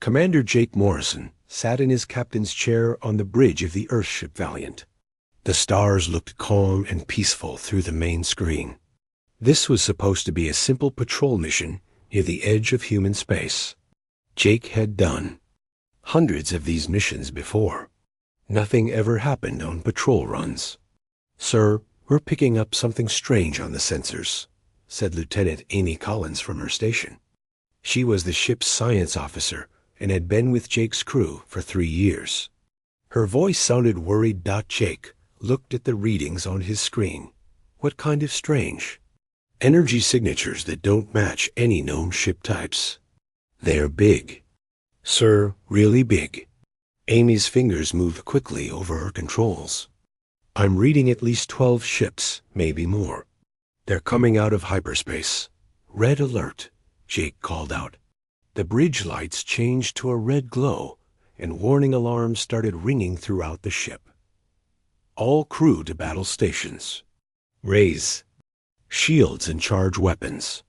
Commander Jake Morrison sat in his captain's chair on the bridge of the Earthship Valiant. The stars looked calm and peaceful through the main screen. This was supposed to be a simple patrol mission near the edge of human space. Jake had done hundreds of these missions before. Nothing ever happened on patrol runs. "Sir, we're picking up something strange on the sensors," said Lieutenant Amy Collins from her station. She was the ship's science officer and had been with Jake's crew for 3 years. Her voice sounded worried. Jake looked at the readings on his screen. What kind of strange? Energy signatures that don't match any known ship types. They're big. Sir, really big. Amy's fingers moved quickly over her controls. I'm reading at least 12 ships, maybe more. They're coming out of hyperspace. Red alert, Jake called out. The bridge lights changed to a red glow, and warning alarms started ringing throughout the ship. All crew to battle stations. Raise shields and charge weapons.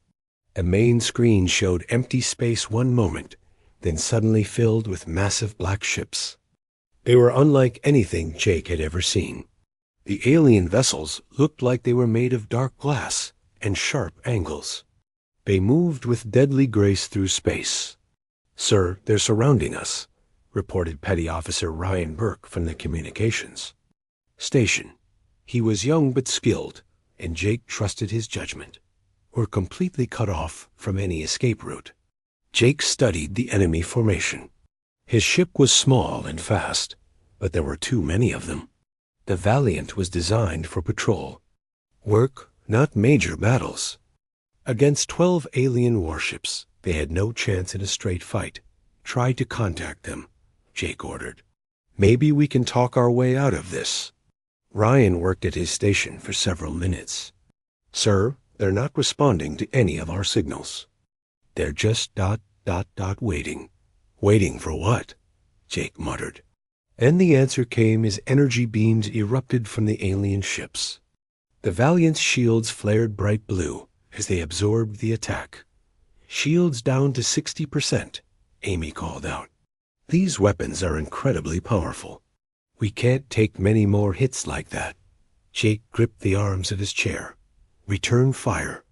A main screen showed empty space one moment, then suddenly filled with massive black ships. They were unlike anything Jake had ever seen. The alien vessels looked like they were made of dark glass and sharp angles. They moved with deadly grace through space. "Sir, they're surrounding us," reported Petty Officer Ryan Burke from the communications station. He was young but skilled, and Jake trusted his judgment. "We're completely cut off from any escape route." Jake studied the enemy formation. His ship was small and fast, but there were too many of them. The Valiant was designed for patrol. Work, not major battles. Against 12 alien warships, they had no chance in a straight fight. "Try to contact them," Jake ordered. "Maybe we can talk our way out of this." Ryan worked at his station for several minutes. "Sir, they're not responding to any of our signals. They're just waiting." "Waiting for what?" Jake muttered. And the answer came as energy beams erupted from the alien ships. The Valiant's shields flared bright blue as they absorbed the attack. "Shields down to 60%, Amy called out. "These weapons are incredibly powerful. We can't take many more hits like that." Jake gripped the arms of his chair. "Return fire.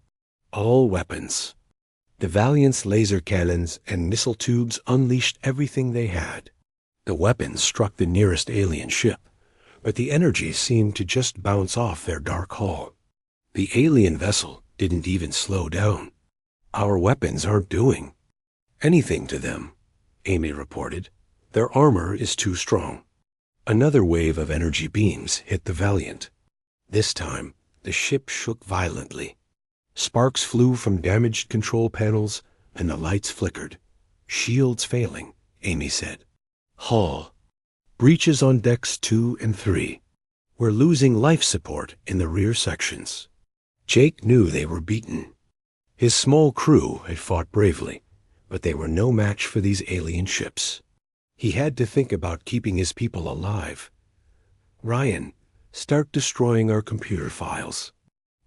All weapons." The Valiant's laser cannons and missile tubes unleashed everything they had. The weapons struck the nearest alien ship, but the energy seemed to just bounce off their dark hull. The alien vessel didn't even slow down. "Our weapons aren't doing anything to them," Amy reported. "Their armor is too strong." Another wave of energy beams hit the Valiant. This time, the ship shook violently. Sparks flew from damaged control panels, and the lights flickered. "Shields failing," Amy said. "Hull. Breaches on decks 2 and 3. We're losing life support in the rear sections." Jake knew they were beaten. His small crew had fought bravely, but they were no match for these alien ships. He had to think about keeping his people alive. "Ryan, start destroying our computer files.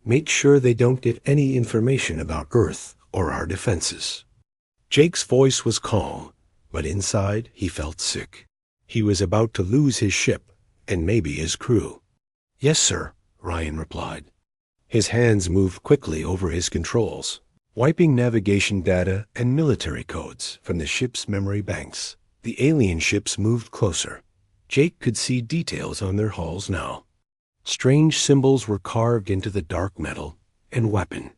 Make sure they don't get any information about Earth or our defenses." Jake's voice was calm, but inside he felt sick. He was about to lose his ship and maybe his crew. "Yes, sir," Ryan replied. His hands moved quickly over his controls, wiping navigation data and military codes from the ship's memory banks. The alien ships moved closer. Jake could see details on their hulls now. Strange symbols were carved into the dark metal and weapon.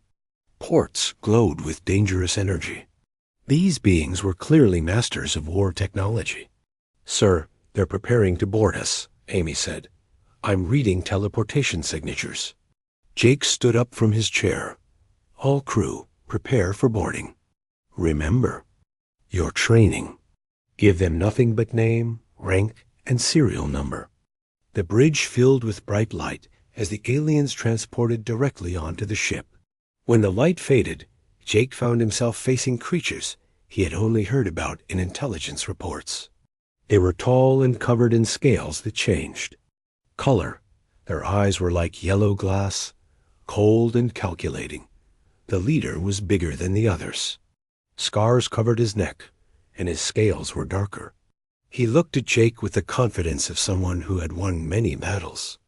Ports glowed with dangerous energy. These beings were clearly masters of war technology. "Sir, they're preparing to board us," Amy said. "I'm reading teleportation signatures." Jake stood up from his chair. "All crew, prepare for boarding. Remember, you're training. Give them nothing but name, rank, and serial number." The bridge filled with bright light as the aliens transported directly onto the ship. When the light faded, Jake found himself facing creatures he had only heard about in intelligence reports. They were tall and covered in scales that changed. Color, their eyes were like yellow glass, cold and calculating. The leader was bigger than the others. Scars covered his neck, and his scales were darker. He looked at Jake with the confidence of someone who had won many battles.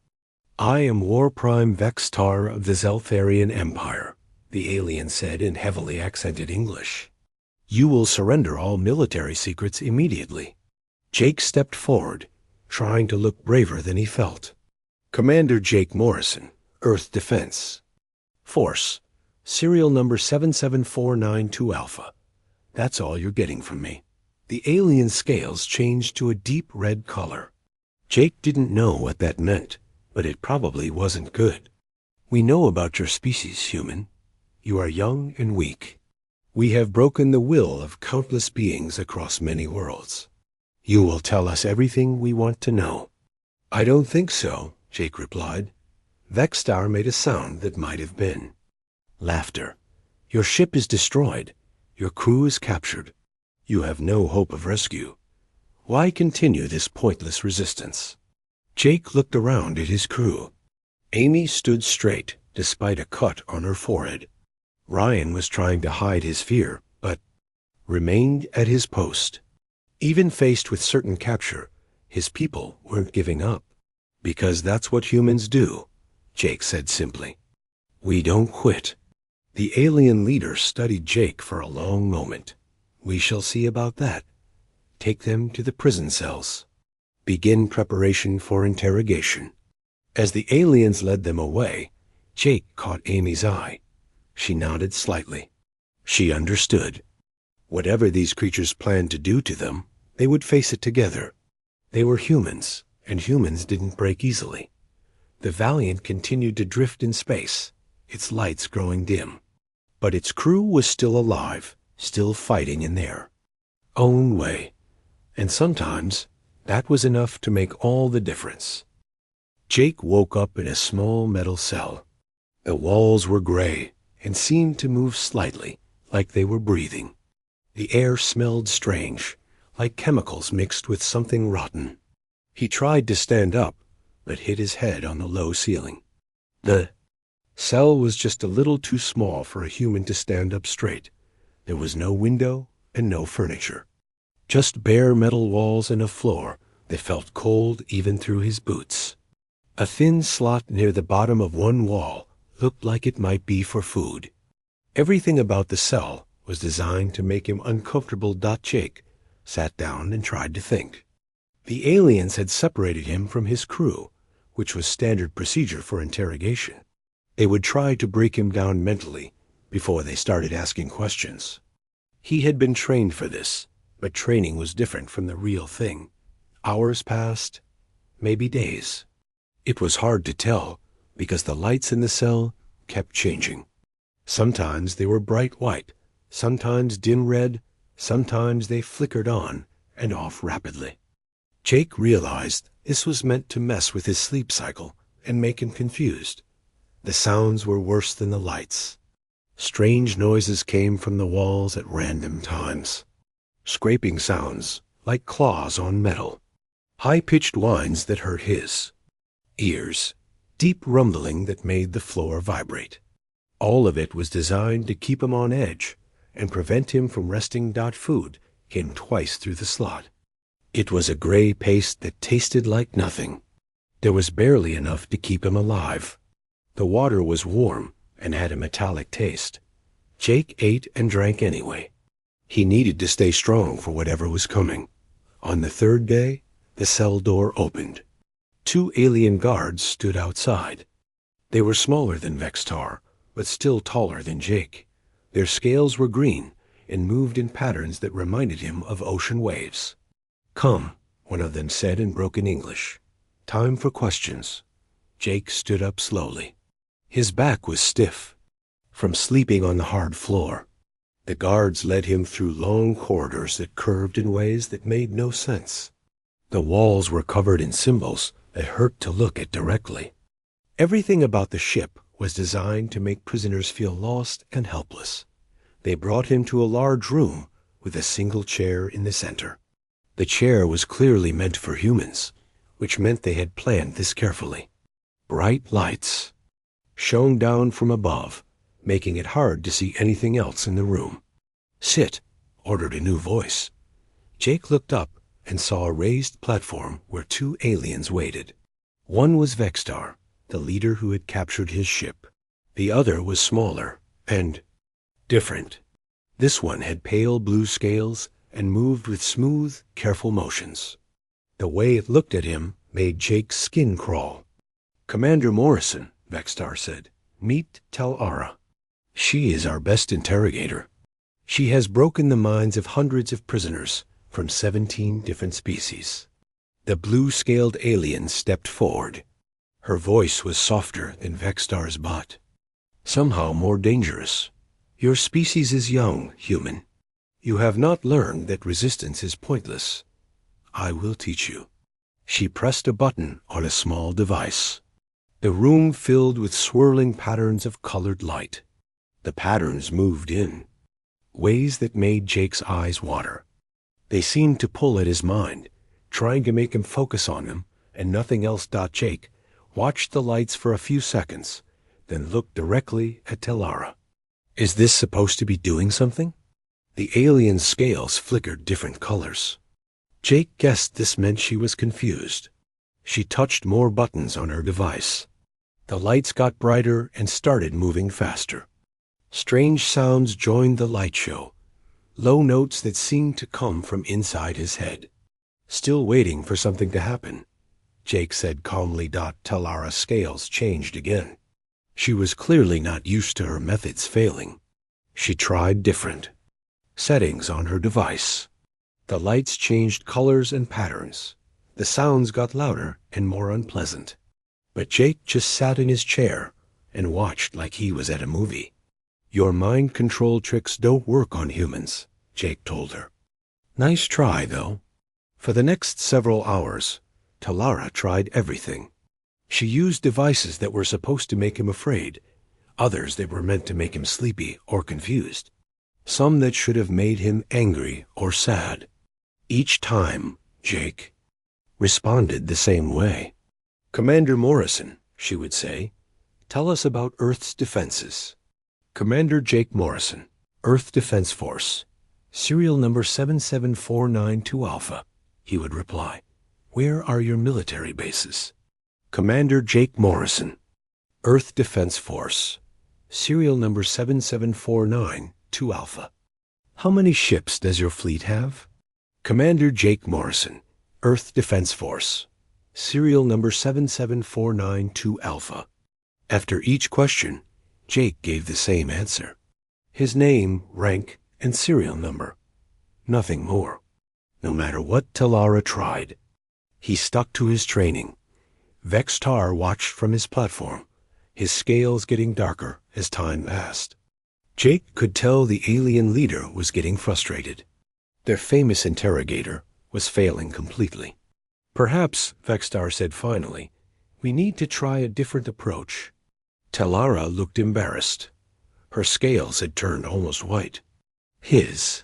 "I am War Prime Vextar of the Zeltharian Empire," the alien said in heavily accented English. "You will surrender all military secrets immediately." Jake stepped forward, trying to look braver than he felt. "Commander Jake Morrison, Earth Defense Force, serial number 77492 Alpha. That's all you're getting from me." The alien scales changed to a deep red color. Jake didn't know what that meant, but it probably wasn't good. "We know about your species, human. You are young and weak. We have broken the will of countless beings across many worlds. You will tell us everything we want to know." "I don't think so," Jake replied. Vextar made a sound that might have been laughter. "Your ship is destroyed. Your crew is captured. You have no hope of rescue. Why continue this pointless resistance?" Jake looked around at his crew. Amy stood straight, despite a cut on her forehead. Ryan was trying to hide his fear, but remained at his post. Even faced with certain capture, his people weren't giving up. "Because that's what humans do," Jake said simply. "We don't quit." The alien leader studied Jake for a long moment. "We shall see about that. Take them to the prison cells. Begin preparation for interrogation." As the aliens led them away, Jake caught Amy's eye. She nodded slightly. She understood. Whatever these creatures planned to do to them, they would face it together. They were humans, and humans didn't break easily. The Valiant continued to drift in space, its lights growing dim. But its crew was still alive, still fighting in their own way. And sometimes that was enough to make all the difference. Jake woke up in a small metal cell. The walls were gray and seemed to move slightly, like they were breathing. The air smelled strange, like chemicals mixed with something rotten. He tried to stand up, but hit his head on the low ceiling. The cell was just a little too small for a human to stand up straight. There was no window and no furniture. Just bare metal walls and a floor that felt cold even through his boots. A thin slot near the bottom of one wall looked like it might be for food. Everything about the cell was designed to make him uncomfortable. Jake sat down and tried to think. The aliens had separated him from his crew, which was standard procedure for interrogation. They would try to break him down mentally before they started asking questions. He had been trained for this, but training was different from the real thing. Hours passed, maybe days. It was hard to tell because the lights in the cell kept changing. Sometimes they were bright white, sometimes dim red, sometimes they flickered on and off rapidly. Jake realized this was meant to mess with his sleep cycle and make him confused. The sounds were worse than the lights. Strange noises came from the walls at random times. Scraping sounds, like claws on metal. High-pitched whines that hurt his ears. Deep rumbling that made the floor vibrate. All of it was designed to keep him on edge and prevent him from resting. Food came twice through the slot. It was a gray paste that tasted like nothing. There was barely enough to keep him alive. The water was warm and had a metallic taste. Jake ate and drank anyway. He needed to stay strong for whatever was coming. On the third day, the cell door opened. 2 alien guards stood outside. They were smaller than Vextar, but still taller than Jake. Their scales were green and moved in patterns that reminded him of ocean waves. "Come," one of them said in broken English. "Time for questions." Jake stood up slowly. His back was stiff from sleeping on the hard floor. The guards led him through long corridors that curved in ways that made no sense. The walls were covered in symbols that hurt to look at directly. Everything about the ship was designed to make prisoners feel lost and helpless. They brought him to a large room with a single chair in the center. The chair was clearly meant for humans, which meant they had planned this carefully. Bright lights shone down from above, making it hard to see anything else in the room. "Sit," ordered a new voice. Jake looked up and saw a raised platform where two aliens waited. One was Vexstar, the leader who had captured his ship. The other was smaller and different. This one had pale blue scales and moved with smooth, careful motions. The way it looked at him made Jake's skin crawl. "Commander Morrison," Vexstar said, "meet Tel-Ara. She is our best interrogator. She has broken the minds of hundreds of prisoners from 17 different species." The blue-scaled alien stepped forward. Her voice was softer than Vexstar's but somehow more dangerous. "Your species is young, human. You have not learned that resistance is pointless. I will teach you." She pressed a button on a small device. The room filled with swirling patterns of colored light. The patterns moved in ways that made Jake's eyes water. They seemed to pull at his mind, trying to make him focus on them and nothing else. Jake watched the lights for a few seconds, then looked directly at Tel-Ara. "Is this supposed to be doing something?" The alien's scales flickered different colors. Jake guessed this meant she was confused. She touched more buttons on her device. The lights got brighter and started moving faster. Strange sounds joined the light show, low notes that seemed to come from inside his head. "Still waiting for something to happen," Jake said calmly. Tel-Ara's scales changed again. She was clearly not used to her methods failing. She tried different settings on her device. The lights changed colors and patterns. The sounds got louder and more unpleasant. But Jake just sat in his chair and watched like he was at a movie. "Your mind control tricks don't work on humans," Jake told her. "Nice try, though." For the next several hours, Tel-Ara tried everything. She used devices that were supposed to make him afraid, others that were meant to make him sleepy or confused, some that should have made him angry or sad. Each time, Jake responded the same way. "Commander Morrison," she would say, "tell us about Earth's defenses." "Commander Jake Morrison, Earth Defense Force, serial number 77492 Alpha," he would reply. "Where are your military bases?" "Commander Jake Morrison, Earth Defense Force, serial number 77492 Alpha. How many ships does your fleet have?" "Commander Jake Morrison, Earth Defense Force, serial number 77492 Alpha." After each question, Jake gave the same answer. His name, rank, and serial number. Nothing more. No matter what Tel-Ara tried, he stuck to his training. Vexstar watched from his platform, his scales getting darker as time passed. Jake could tell the alien leader was getting frustrated. Their famous interrogator was failing completely. "Perhaps," Vexstar said finally, "we need to try a different approach." Tel-Ara looked embarrassed. Her scales had turned almost white. "His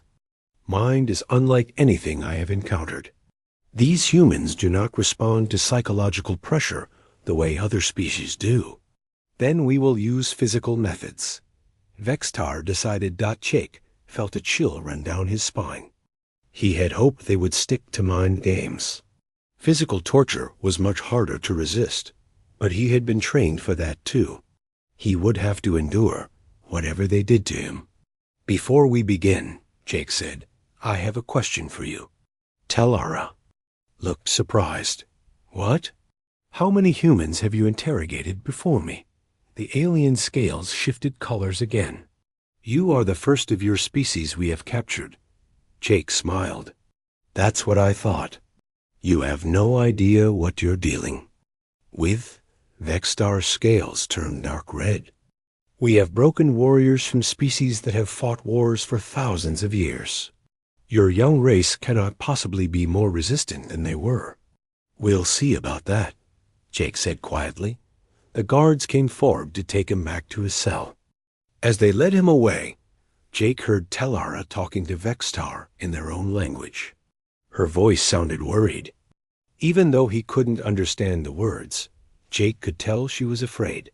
mind is unlike anything I have encountered. These humans do not respond to psychological pressure the way other species do. Then we will use physical methods." Vexstar decided. Jake felt a chill run down his spine. He had hoped they would stick to mind games. Physical torture was much harder to resist, but he had been trained for that too. He would have to endure whatever they did to him. "Before we begin," Jake said, "I have a question for you." Tel-Ara looked surprised. "What? How many humans have you interrogated before me?" The alien scales shifted colors again. "You are the first of your species we have captured." Jake smiled. "That's what I thought. You have no idea what you're dealing with." Vexstar's scales turned dark red. "We have broken warriors from species that have fought wars for thousands of years. Your young race cannot possibly be more resistant than they were." "We'll see about that," Jake said quietly. The guards came forward to take him back to his cell. As they led him away, Jake heard Tel-Ara talking to Vexstar in their own language. Her voice sounded worried. Even though he couldn't understand the words, Jake could tell she was afraid.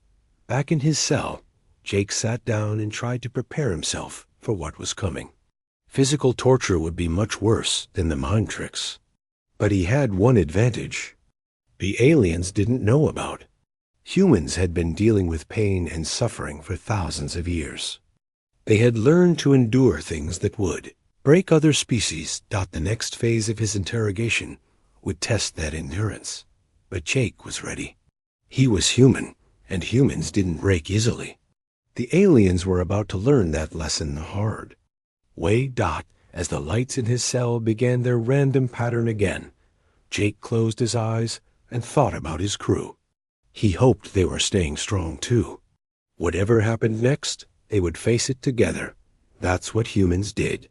Back in his cell, Jake sat down and tried to prepare himself for what was coming. Physical torture would be much worse than the mind tricks. But he had one advantage. The aliens didn't know about. Humans had been dealing with pain and suffering for thousands of years. They had learned to endure things that would break other species. The next phase of his interrogation would test that endurance. But Jake was ready. He was human, and humans didn't break easily. The aliens were about to learn that lesson hard. As the lights in his cell began their random pattern again, Jake closed his eyes and thought about his crew. He hoped they were staying strong too. Whatever happened next, they would face it together. That's what humans did.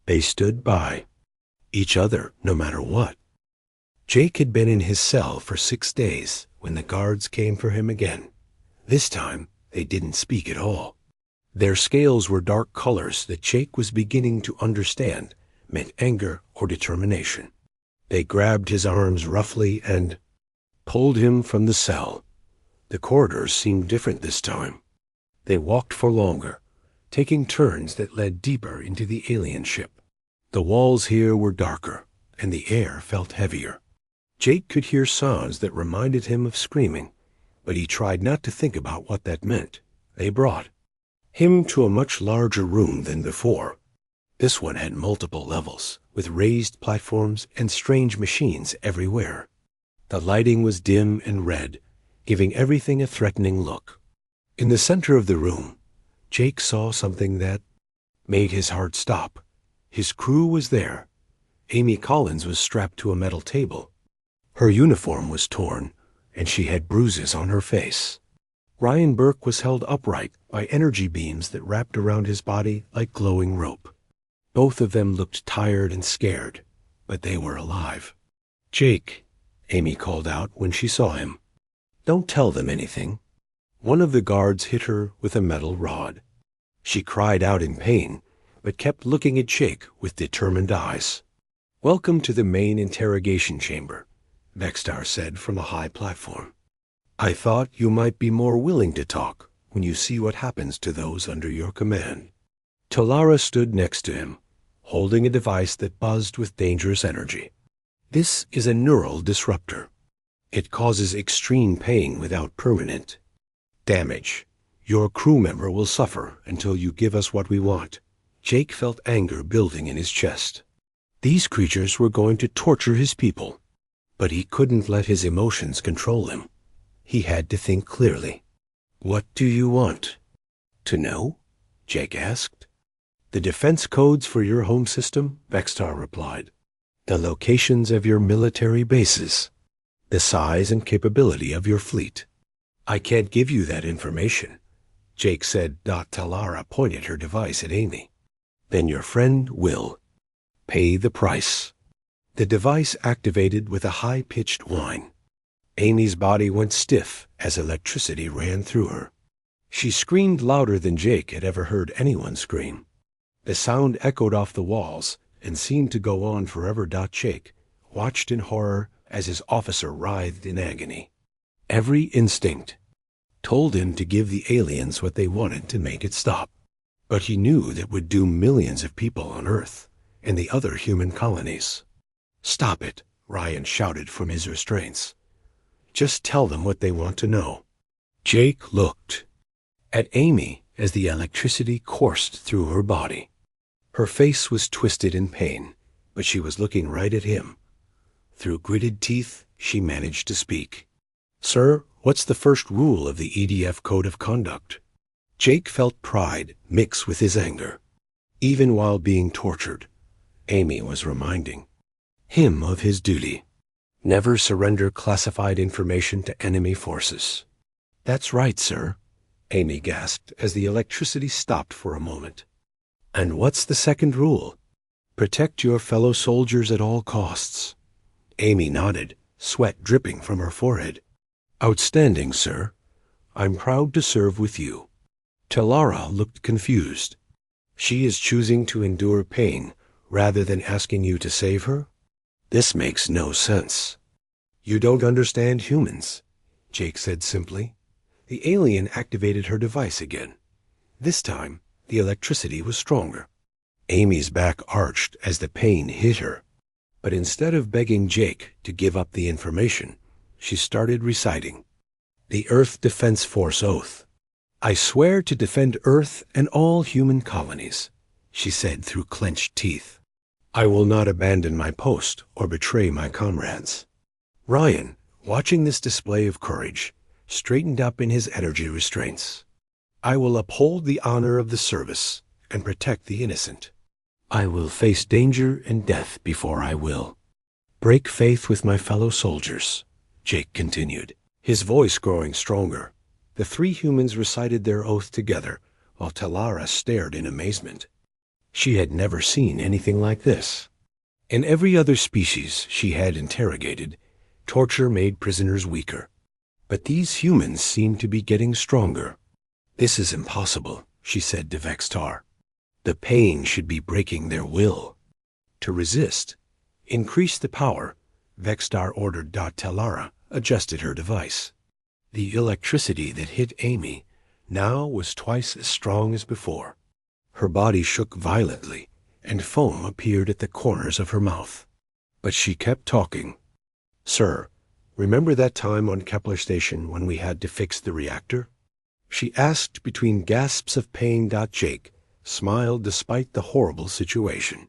They stood by each other no matter what. Jake had been in his cell for 6 days when the guards came for him again. This time, they didn't speak at all. Their scales were dark colors that Jake was beginning to understand meant anger or determination. They grabbed his arms roughly and pulled him from the cell. The corridors seemed different this time. They walked for longer, taking turns that led deeper into the alien ship. The walls here were darker, and the air felt heavier. Jake could hear sounds that reminded him of screaming, but he tried not to think about what that meant. They brought him to a much larger room than before. This one had multiple levels, with raised platforms and strange machines everywhere. The lighting was dim and red, giving everything a threatening look. In the center of the room, Jake saw something that made his heart stop. His crew was there. Amy Collins was strapped to a metal table. Her uniform was torn, and she had bruises on her face. Ryan Burke was held upright by energy beams that wrapped around his body like glowing rope. Both of them looked tired and scared, but they were alive. "Jake," Amy called out when she saw him. "Don't tell them anything." One of the guards hit her with a metal rod. She cried out in pain, but kept looking at Jake with determined eyes. "Welcome to the main interrogation chamber," Vextar said from a high platform. "I thought you might be more willing to talk when you see what happens to those under your command." Talara stood next to him, holding a device that buzzed with dangerous energy. "This is a neural disruptor. It causes extreme pain without permanent damage. Your crew member will suffer until you give us what we want." Jake felt anger building in his chest. These creatures were going to torture his people, but he couldn't let his emotions control him. He had to think clearly. "What do you want to know?" Jake asked. "The defense codes for your home system," Vextar replied. "The locations of your military bases. The size and capability of your fleet." "I can't give you that information," Jake said. Talara pointed her device at Amy. "Then your friend will pay the price." The device activated with a high-pitched whine. Amy's body went stiff as electricity ran through her. She screamed louder than Jake had ever heard anyone scream. The sound echoed off the walls and seemed to go on forever. Jake watched in horror as his officer writhed in agony. Every instinct told him to give the aliens what they wanted to make it stop. But he knew that would doom millions of people on Earth and the other human colonies. "Stop it," Ryan shouted from his restraints. "Just tell them what they want to know." Jake looked at Amy as the electricity coursed through her body. Her face was twisted in pain, but she was looking right at him. Through gritted teeth, she managed to speak. "Sir, what's the first rule of the EDF Code of Conduct?" Jake felt pride mix with his anger. Even while being tortured, Amy was reminding him of his duty. Never surrender classified information to enemy forces. "That's right, sir," Amy gasped as the electricity stopped for a moment. "And what's the second rule?" "Protect your fellow soldiers at all costs." Amy nodded, sweat dripping from her forehead. "Outstanding, sir. I'm proud to serve with you." Talara looked confused. "She is choosing to endure pain rather than asking you to save her? This makes no sense." "You don't understand humans," Jake said simply. The alien activated her device again. This time, the electricity was stronger. Amy's back arched as the pain hit her. But instead of begging Jake to give up the information, she started reciting. The Earth Defense Force Oath. I swear to defend Earth and all human colonies, she said through clenched teeth. I will not abandon my post or betray my comrades. Ryan, watching this display of courage, straightened up in his energy restraints. I will uphold the honor of the service and protect the innocent. I will face danger and death before I will break faith with my fellow soldiers, Jake continued, his voice growing stronger. The three humans recited their oath together, while Talara stared in amazement. She had never seen anything like this. In every other species she had interrogated, torture made prisoners weaker. But these humans seemed to be getting stronger. This is impossible, she said to Vextar. The pain should be breaking their will. To resist, increase the power, Vextar ordered. Talara adjusted her device. The electricity that hit Amy now was twice as strong as before. Her body shook violently, and foam appeared at the corners of her mouth. But she kept talking. Sir, remember that time on Kepler Station when we had to fix the reactor? She asked between gasps of pain. Jake smiled despite the horrible situation.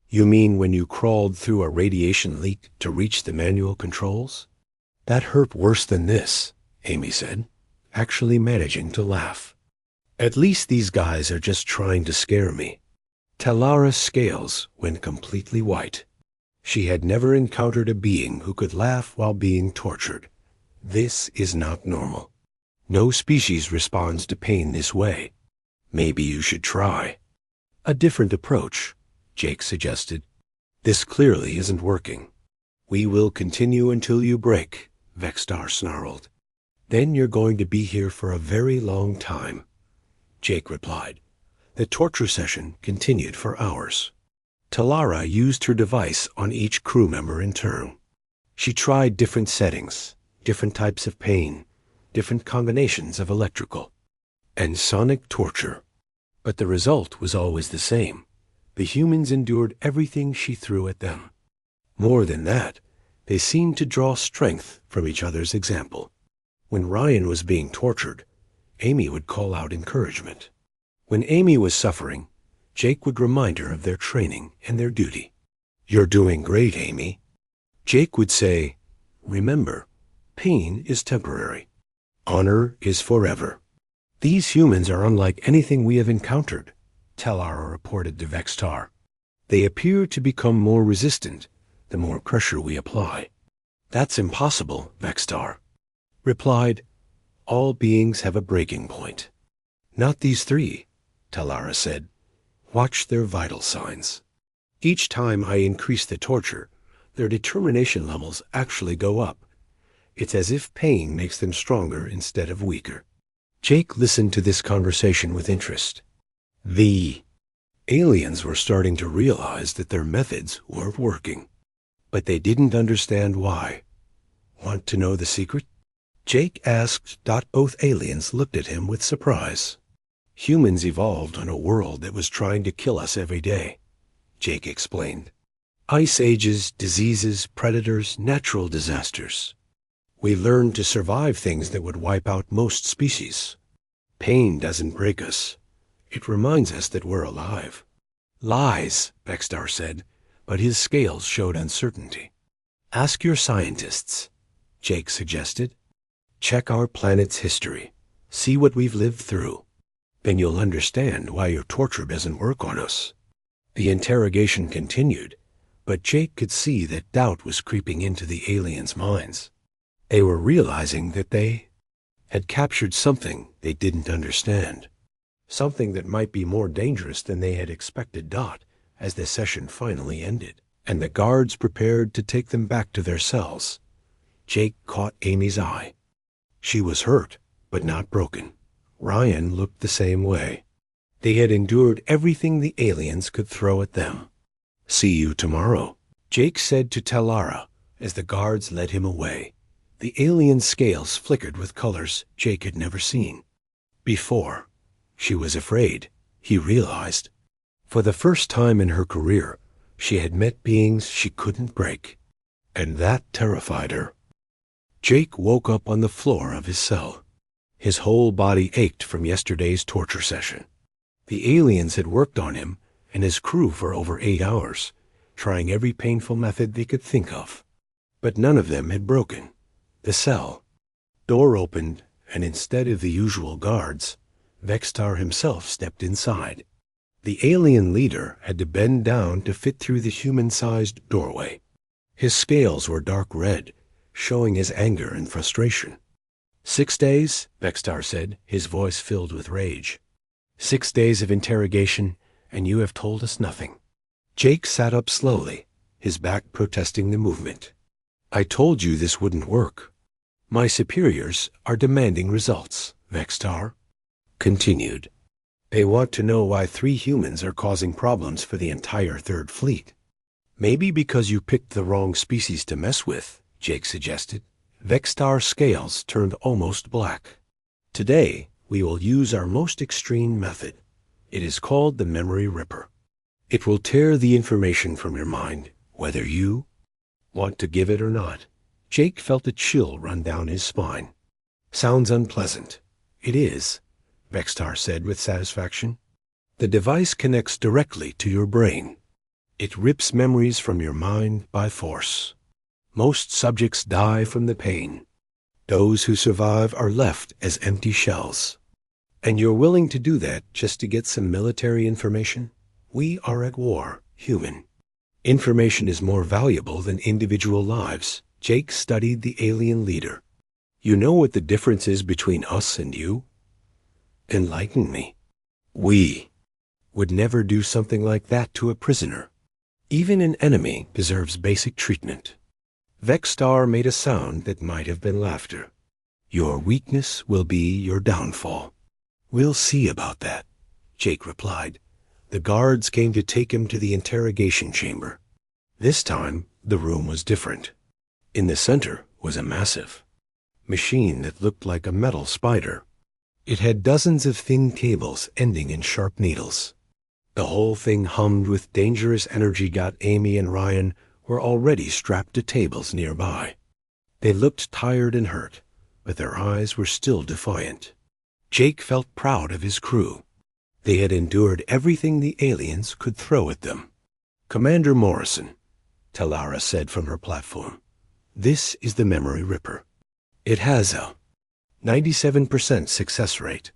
You mean when you crawled through a radiation leak to reach the manual controls? That hurt worse than this, Amy said, actually managing to laugh. At least these guys are just trying to scare me. Talara's scales went completely white. She had never encountered a being who could laugh while being tortured. This is not normal. No species responds to pain this way. Maybe you should try a different approach, Jake suggested. This clearly isn't working. We will continue until you break, Vextar snarled. Then you're going to be here for a very long time, Jake replied. The torture session continued for hours. Talara used her device on each crew member in turn. She tried different settings, different types of pain, different combinations of electrical and sonic torture. But the result was always the same. The humans endured everything she threw at them. More than that, they seemed to draw strength from each other's example. When Ryan was being tortured, Amy would call out encouragement. When Amy was suffering, Jake would remind her of their training and their duty. You're doing great, Amy. Jake would say, remember, pain is temporary. Honor is forever. These humans are unlike anything we have encountered, Talara reported to Vextar. They appear to become more resistant the more pressure we apply. That's impossible, Vextar replied. All beings have a breaking point. Not these three, Talara said. Watch their vital signs. Each time I increase the torture, their determination levels actually go up. It's as if pain makes them stronger instead of weaker. Jake listened to this conversation with interest. The aliens were starting to realize that their methods weren't working, but they didn't understand why. Want to know the secret? Jake asked. Both aliens looked at him with surprise. Humans evolved on a world that was trying to kill us every day, Jake explained. Ice ages, diseases, predators, natural disasters. We learned to survive things that would wipe out most species. Pain doesn't break us. It reminds us that we're alive. Lies, Vextar said, but his scales showed uncertainty. Ask your scientists, Jake suggested. Check our planet's history. See what we've lived through. Then you'll understand why your torture doesn't work on us. The interrogation continued, but Jake could see that doubt was creeping into the aliens' minds. They were realizing that they had captured something they didn't understand, something that might be more dangerous than they had expected. As the session finally ended, and the guards prepared to take them back to their cells, Jake caught Amy's eye. She was hurt, but not broken. Ryan looked the same way. They had endured everything the aliens could throw at them. See you tomorrow, Jake said to Talara as the guards led him away. The alien scales flickered with colors Jake had never seen before. She was afraid, he realized. For the first time in her career, she had met beings she couldn't break, and that terrified her. Jake woke up on the floor of his cell. His whole body ached from yesterday's torture session. The aliens had worked on him and his crew for over 8 hours, trying every painful method they could think of. But none of them had broken. The cell door opened, and instead of the usual guards, Vextar himself stepped inside. The alien leader had to bend down to fit through the human-sized doorway. His scales were dark red, showing his anger and frustration. 6 days, Vextar said, his voice filled with rage. 6 days of interrogation, and you have told us nothing. Jake sat up slowly, his back protesting the movement. I told you this wouldn't work. My superiors are demanding results, Vextar continued. They want to know why 3 humans are causing problems for the entire Third Fleet. Maybe because you picked the wrong species to mess with, Jake suggested. Vextar's scales turned almost black. Today, we will use our most extreme method. It is called the Memory Ripper. It will tear the information from your mind, whether you want to give it or not. Jake felt a chill run down his spine. Sounds unpleasant. It is, Vextar said with satisfaction. The device connects directly to your brain. It rips memories from your mind by force. Most subjects die from the pain. Those who survive are left as empty shells. And you're willing to do that just to get some military information? We are at war, human. Information is more valuable than individual lives. Jake studied the alien leader. You know what the difference is between us and you? Enlighten me. We would never do something like that to a prisoner. Even an enemy deserves basic treatment. Vextar made a sound that might have been laughter. Your weakness will be your downfall. We'll see about that, Jake replied. The guards came to take him to the interrogation chamber. This time, the room was different. In the center was a massive machine that looked like a metal spider. It had dozens of thin cables ending in sharp needles. The whole thing hummed with dangerous energy. Amy and Ryan were already strapped to tables nearby. They looked tired and hurt, but their eyes were still defiant. Jake felt proud of his crew. They had endured everything the aliens could throw at them. Commander Morrison, Talara said from her platform, this is the Memory Ripper. It has a 97% success rate.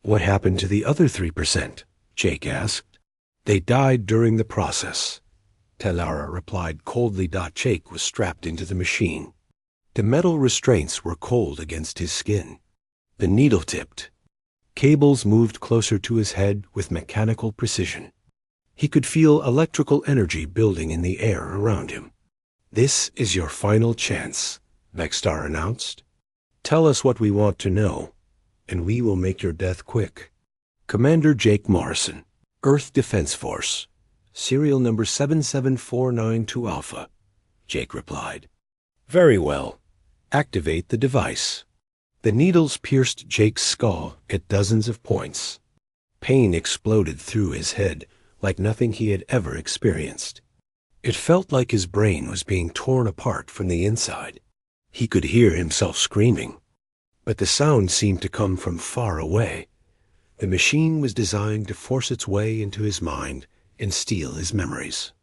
What happened to the other 3%? Jake asked. They died during the process, Talara replied coldly. Jake was strapped into the machine. The metal restraints were cold against his skin. The needle tipped. Cables moved closer to his head with mechanical precision. He could feel electrical energy building in the air around him. This is your final chance, Vextar announced. Tell us what we want to know, and we will make your death quick. Commander Jake Morrison, Earth Defense Force, serial number 77492 Alpha, Jake replied. Very well. Activate the device. The needles pierced Jake's skull at dozens of points. Pain exploded through his head like nothing he had ever experienced. It felt like his brain was being torn apart from the inside. He could hear himself screaming, but the sound seemed to come from far away. The machine was designed to force its way into his mind and steal his memories.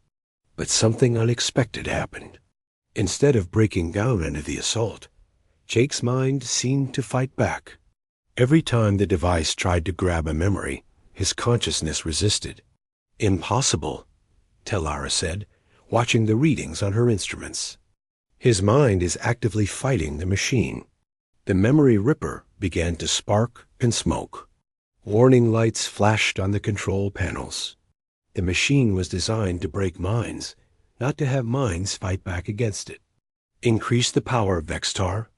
But something unexpected happened. Instead of breaking down under the assault, Jake's mind seemed to fight back. Every time the device tried to grab a memory, his consciousness resisted. Impossible, Talara said, watching the readings on her instruments. His mind is actively fighting the machine. The Memory Ripper began to spark and smoke. Warning lights flashed on the control panels. The machine was designed to break minds, not to have minds fight back against it. Increase the power, Vextar.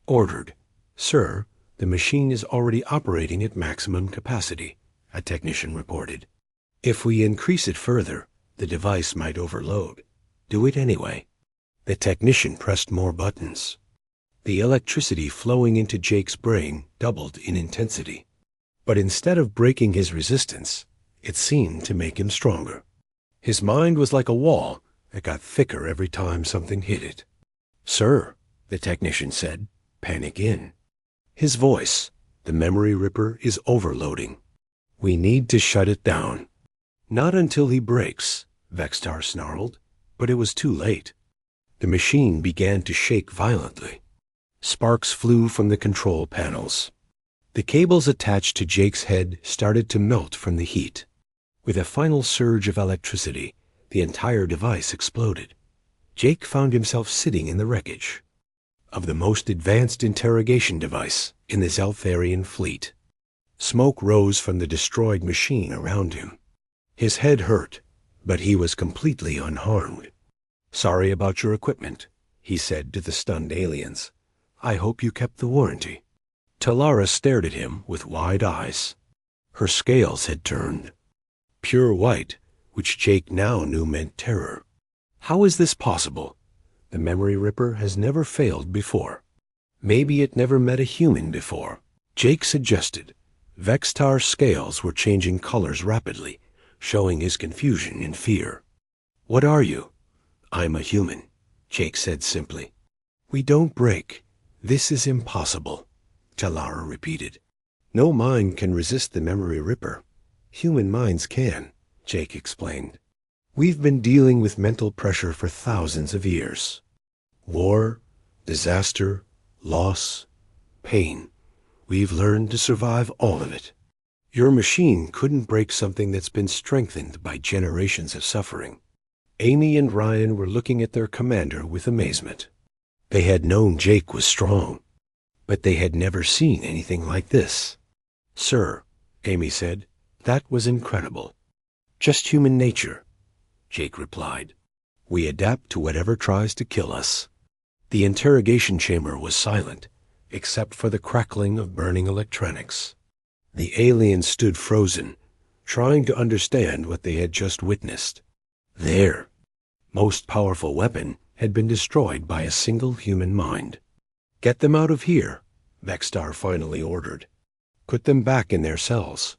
Ordered. Sir, the machine is already operating at maximum capacity, a technician reported. If we increase it further, the device might overload. Do it anyway. The technician pressed more buttons. The electricity flowing into Jake's brain doubled in intensity. But instead of breaking his resistance, It seemed to make him stronger. His mind was like a wall that got thicker every time something hit it. "Sir," the technician said, "panic in." His voice, "The memory ripper is overloading. We need to shut it down." "Not until he breaks," Vextar snarled, but it was too late. The machine began to shake violently. Sparks flew from the control panels. The cables attached to Jake's head started to melt from the heat. With a final surge of electricity, the entire device exploded. Jake found himself sitting in the wreckage of the most advanced interrogation device in the Zeltharian fleet. Smoke rose from the destroyed machine around him. His head hurt, but he was completely unharmed. "Sorry about your equipment," he said to the stunned aliens. "I hope you kept the warranty." Talara stared at him with wide eyes. Her scales had turned. Pure white, which Jake now knew meant terror. How is this possible? The memory ripper has never failed before. Maybe it never met a human before, Jake suggested. Vextar's scales were changing colors rapidly, showing his confusion and fear. "What are you?" "I'm a human," Jake said simply. "We don't break. This is impossible," Talara repeated. "No mind can resist the memory ripper. Human minds can," Jake explained. "We've been dealing with mental pressure for thousands of years. War, disaster, loss, pain. We've learned to survive all of it. Your machine couldn't break something that's been strengthened by generations of suffering." Amy and Ryan were looking at their commander with amazement. They had known Jake was strong, but they had never seen anything like this. "Sir," Amy said, "that was incredible." "Just human nature," Jake replied. "We adapt to whatever tries to kill us." The interrogation chamber was silent, except for the crackling of burning electronics. The aliens stood frozen, trying to understand what they had just witnessed. Their most powerful weapon had been destroyed by a single human mind. "Get them out of here," Vextar finally ordered. "Put them back in their cells."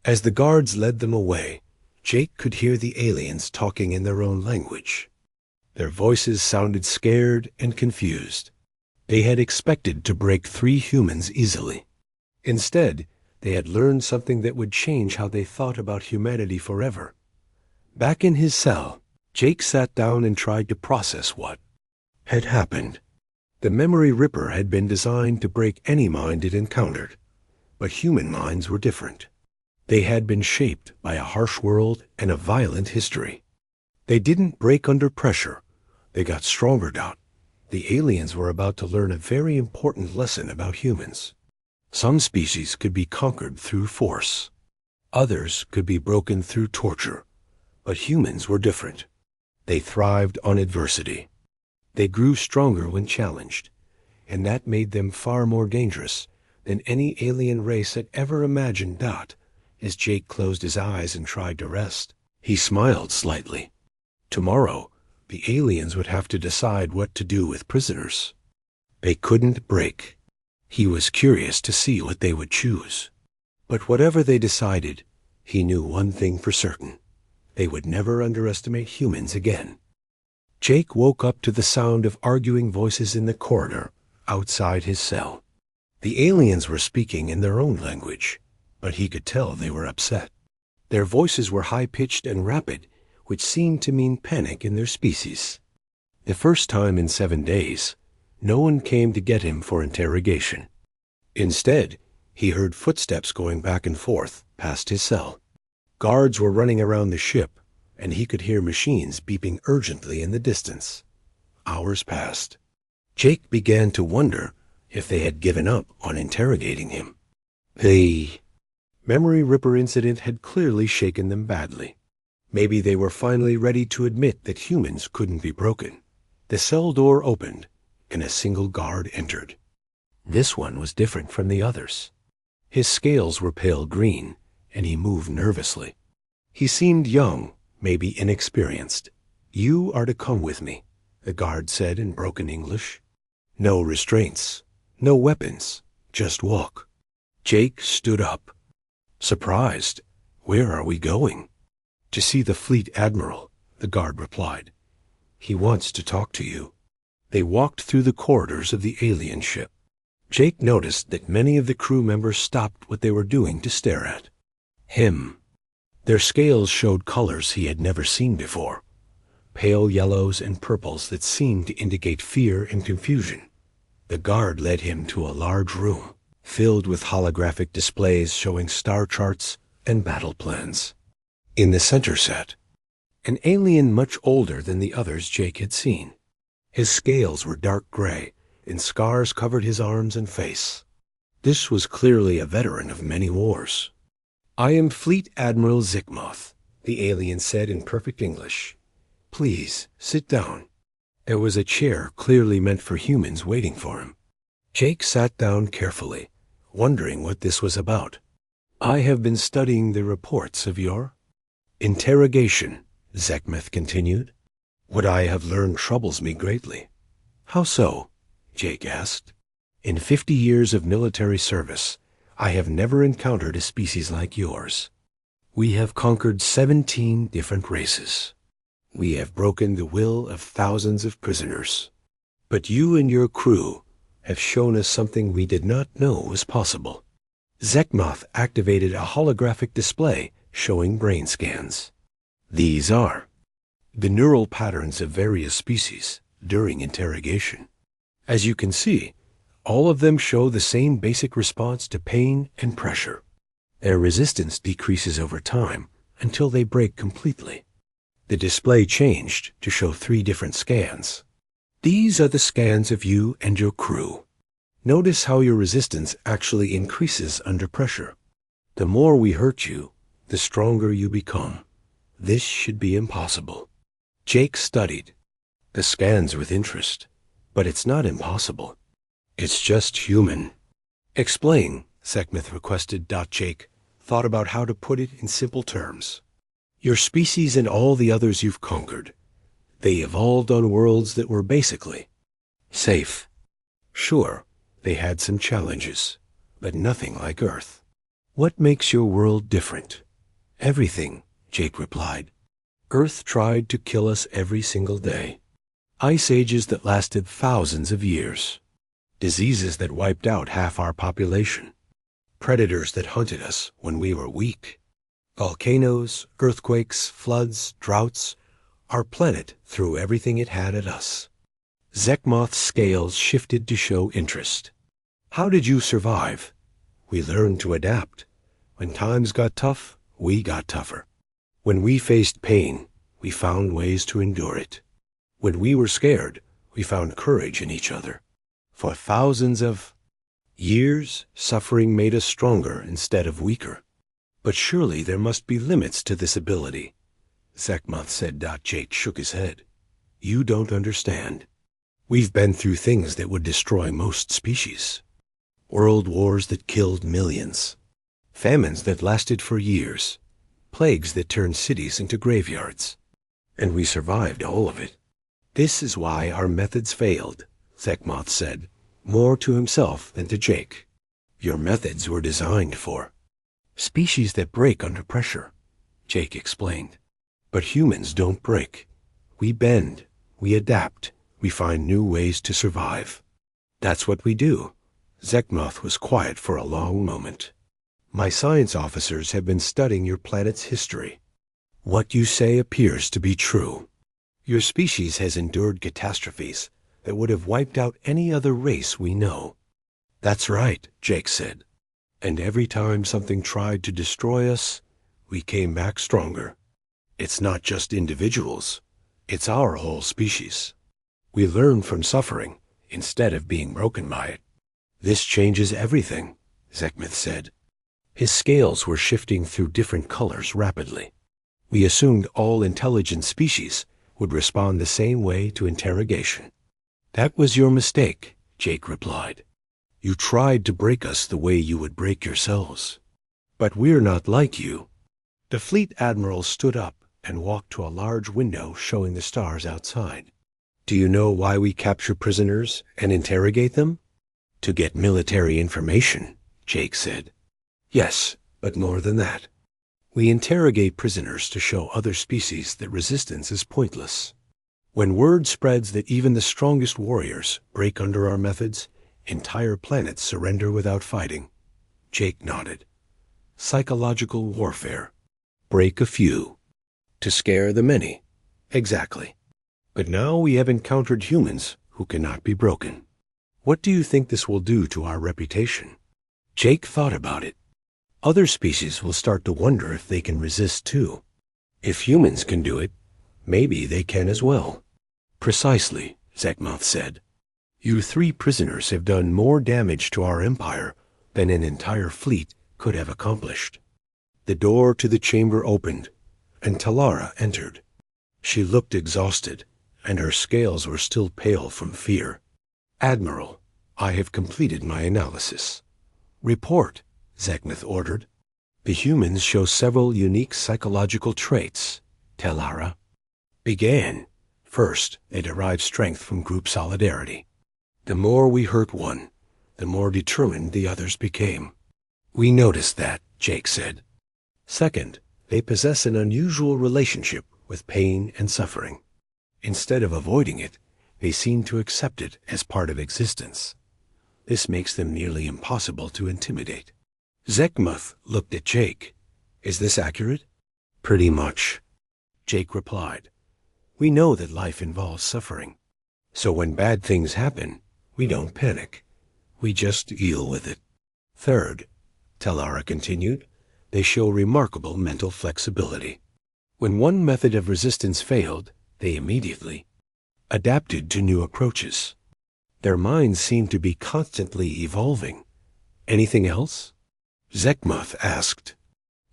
As the guards led them away, Jake could hear the aliens talking in their own language. Their voices sounded scared and confused. They had expected to break 3 humans easily. Instead, they had learned something that would change how they thought about humanity forever. Back in his cell, Jake sat down and tried to process what had happened. The memory ripper had been designed to break any mind it encountered, but human minds were different. They had been shaped by a harsh world and a violent history. They didn't break under pressure. They got stronger out. The aliens were about to learn a very important lesson about humans. Some species could be conquered through force. Others could be broken through torture. But humans were different. They thrived on adversity. They grew stronger when challenged, and that made them far more dangerous than any alien race had ever imagined. As Jake closed his eyes and tried to rest, he smiled slightly. Tomorrow, the aliens would have to decide what to do with prisoners. They couldn't break. He was curious to see what they would choose. But whatever they decided, he knew one thing for certain. They would never underestimate humans again. Jake woke up to the sound of arguing voices in the corridor outside his cell. The aliens were speaking in their own language, but he could tell they were upset. Their voices were high-pitched and rapid, which seemed to mean panic in their species. The first time in 7 days, no one came to get him for interrogation. Instead, he heard footsteps going back and forth past his cell. Guards were running around the ship, and he could hear machines beeping urgently in the distance. Hours passed. Jake began to wonder if they had given up on interrogating him. The memory ripper incident had clearly shaken them badly. Maybe they were finally ready to admit that humans couldn't be broken. The cell door opened, and a single guard entered. This one was different from the others. His scales were pale green, and he moved nervously. He seemed young, maybe inexperienced. "You are to come with me," the guard said in broken English. "No restraints, no weapons, just walk." Jake stood up. Surprised, Where are we going? To see the fleet admiral, the guard replied. He wants to talk to you. They walked through the corridors of the alien ship. Jake noticed that many of the crew members stopped what they were doing to stare at him. Their scales showed colors he had never seen before, pale yellows and purples that seemed to indicate fear and confusion. The guard led him to a large room, filled with holographic displays showing star charts and battle plans. In the center sat an alien much older than the others Jake had seen. His scales were dark gray, and scars covered his arms and face. This was clearly a veteran of many wars. I am Fleet Admiral Zikmoth, the alien said in perfect English. Please, sit down. There was a chair clearly meant for humans waiting for him. Jake sat down carefully, wondering what this was about. I have been studying the reports of your interrogation, Zikmoth continued. What I have learned troubles me greatly. How so? Jake asked. In 50 years of military service, I have never encountered a species like yours. We have conquered 17 different races. We have broken the will of thousands of prisoners. But you and your crew have shown us something we did not know was possible. Zikmoth activated a holographic display showing brain scans. These are the neural patterns of various species during interrogation. As you can see, all of them show the same basic response to pain and pressure. Their resistance decreases over time until they break completely. The display changed to show 3 different scans. These are the scans of you and your crew. Notice how your resistance actually increases under pressure. The more we hurt you, the stronger you become. This should be impossible. Jake studied the scans with interest, but it's not impossible. It's just human. Explain, Zikmoth requested. Jake thought about how to put it in simple terms. Your species and all the others you've conquered, they evolved on worlds that were basically safe. Sure, they had some challenges, but nothing like Earth. What makes your world different? Everything, Jake replied. Earth tried to kill us every single day. Ice ages that lasted thousands of years. Diseases that wiped out half our population. Predators that hunted us when we were weak. Volcanoes, earthquakes, floods, droughts. Our planet threw everything it had at us. Zikmoth's scales shifted to show interest. How did you survive? We learned to adapt. When times got tough, we got tougher. When we faced pain, we found ways to endure it. When we were scared, we found courage in each other. For thousands of years, suffering made us stronger instead of weaker. But surely there must be limits to this ability, Zikmoth said. Jake shook his head. You don't understand. We've been through things that would destroy most species. World wars that killed millions. Famines that lasted for years. Plagues that turned cities into graveyards. And we survived all of it. This is why our methods failed, Zikmoth said, more to himself than to Jake. Your methods were designed for species that break under pressure, Jake explained. But humans don't break. We bend, we adapt, we find new ways to survive. That's what we do. Zikmoth was quiet for a long moment. My science officers have been studying your planet's history. What you say appears to be true. Your species has endured catastrophes that would have wiped out any other race we know. That's right, Jake said. And every time something tried to destroy us, we came back stronger. It's not just individuals. It's our whole species. We learn from suffering instead of being broken by it. This changes everything, Zikmoth said. His scales were shifting through different colors rapidly. We assumed all intelligent species would respond the same way to interrogation. That was your mistake, Jake replied. You tried to break us the way you would break yourselves. But we're not like you. The fleet admiral stood up and walked to a large window showing the stars outside. Do you know why we capture prisoners and interrogate them? To get military information, Jake said. Yes, but more than that. We interrogate prisoners to show other species that resistance is pointless. When word spreads that even the strongest warriors break under our methods, entire planets surrender without fighting. Jake nodded. Psychological warfare. Break a few. To scare the many. Exactly. But now we have encountered humans who cannot be broken. What do you think this will do to our reputation? Jake thought about it. Other species will start to wonder if they can resist too. If humans can do it, maybe they can as well. Precisely, Zekmoth said. You 3 prisoners have done more damage to our empire than an entire fleet could have accomplished. The door to the chamber opened, and Talara entered. She looked exhausted, and her scales were still pale from fear. Admiral, I have completed my analysis. Report, Zekmoth ordered. The humans show several unique psychological traits, Talara began. First, they derive strength from group solidarity. The more we hurt one, the more determined the others became. We noticed that, Jake said. Second, they possess an unusual relationship with pain and suffering. Instead of avoiding it, they seem to accept it as part of existence. This makes them nearly impossible to intimidate. Zekmoth looked at Jake. Is this accurate? Pretty much. Jake replied. We know that life involves suffering. So when bad things happen, we don't panic. We just deal with it. Third, Talara continued, they show remarkable mental flexibility. When one method of resistance failed, they immediately adapted to new approaches. Their minds seem to be constantly evolving. Anything else? Zekmoth asked.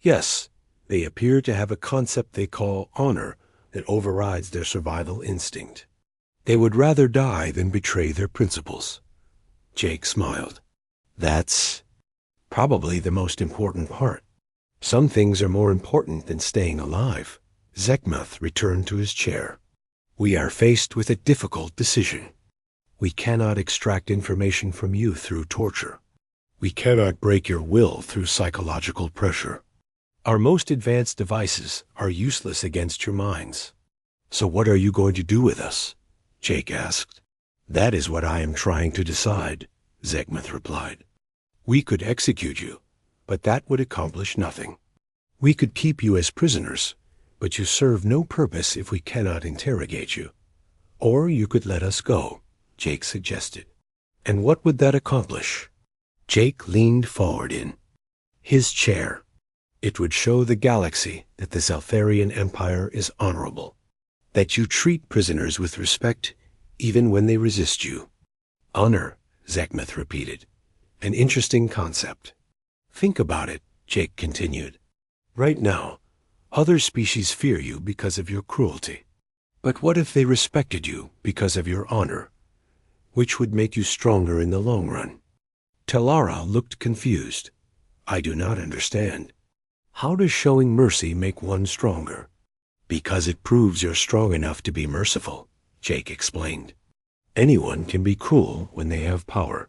Yes, they appear to have a concept they call honor that overrides their survival instinct. They would rather die than betray their principles. Jake smiled. That's probably the most important part. Some things are more important than staying alive. Zekmoth returned to his chair. We are faced with a difficult decision. We cannot extract information from you through torture. We cannot break your will through psychological pressure. Our most advanced devices are useless against your minds. So what are you going to do with us? Jake asked. That is what I am trying to decide, Zekmoth replied. We could execute you, but that would accomplish nothing. We could keep you as prisoners, but you serve no purpose if we cannot interrogate you. Or you could let us go, Jake suggested. And what would that accomplish? Jake leaned forward in his chair. It would show the galaxy that the Zeltharian Empire is honorable, that you treat prisoners with respect even when they resist you. Honor, Zekmoth repeated. An interesting concept. Think about it, Jake continued. Right now, other species fear you because of your cruelty. But what if they respected you because of your honor? Which would make you stronger in the long run? Talara looked confused. I do not understand. How does showing mercy make one stronger? Because it proves you're strong enough to be merciful, Jake explained. Anyone can be cruel when they have power,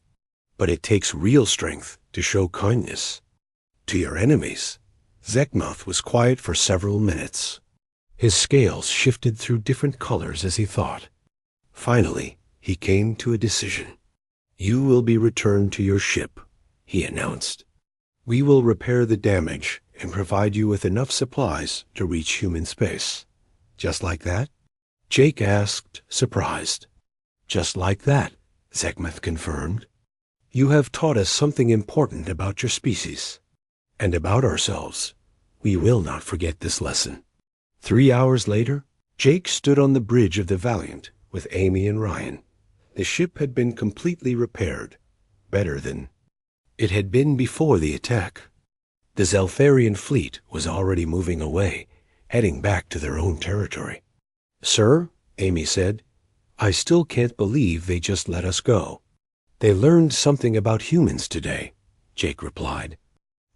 but it takes real strength to show kindness. To your enemies. Zekmoth was quiet for several minutes. His scales shifted through different colors as he thought. Finally, he came to a decision. You will be returned to your ship, he announced. We will repair the damage and provide you with enough supplies to reach human space. Just like that? Jake asked, surprised. Just like that, Zekmoth confirmed. You have taught us something important about your species. And about ourselves. We will not forget this lesson. 3 hours later, Jake stood on the bridge of the Valiant with Amy and Ryan. The ship had been completely repaired, better than it had been before the attack. The Zeltharian fleet was already moving away, heading back to their own territory. Sir, Amy said, I still can't believe they just let us go. They learned something about humans today, Jake replied.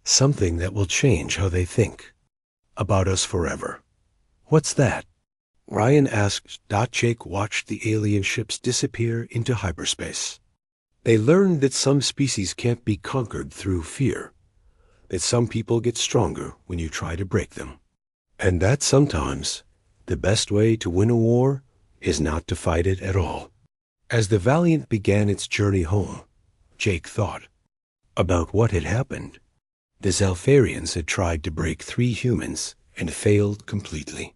Something that will change how they think. About us forever. What's that? Ryan asked. Jake watched the alien ships disappear into hyperspace. They learned that some species can't be conquered through fear, that some people get stronger when you try to break them, and that sometimes the best way to win a war is not to fight it at all. As the Valiant began its journey home, Jake thought about what had happened. The Zalfarians had tried to break 3 humans and failed completely.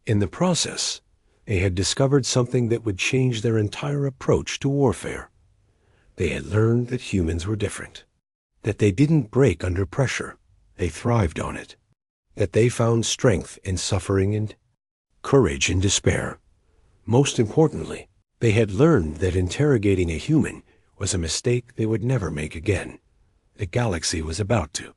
In the process, they had discovered something that would change their entire approach to warfare. They had learned that humans were different, that they didn't break under pressure, they thrived on it, that they found strength in suffering and courage in despair. Most importantly, they had learned that interrogating a human was a mistake they would never make again. The galaxy was about to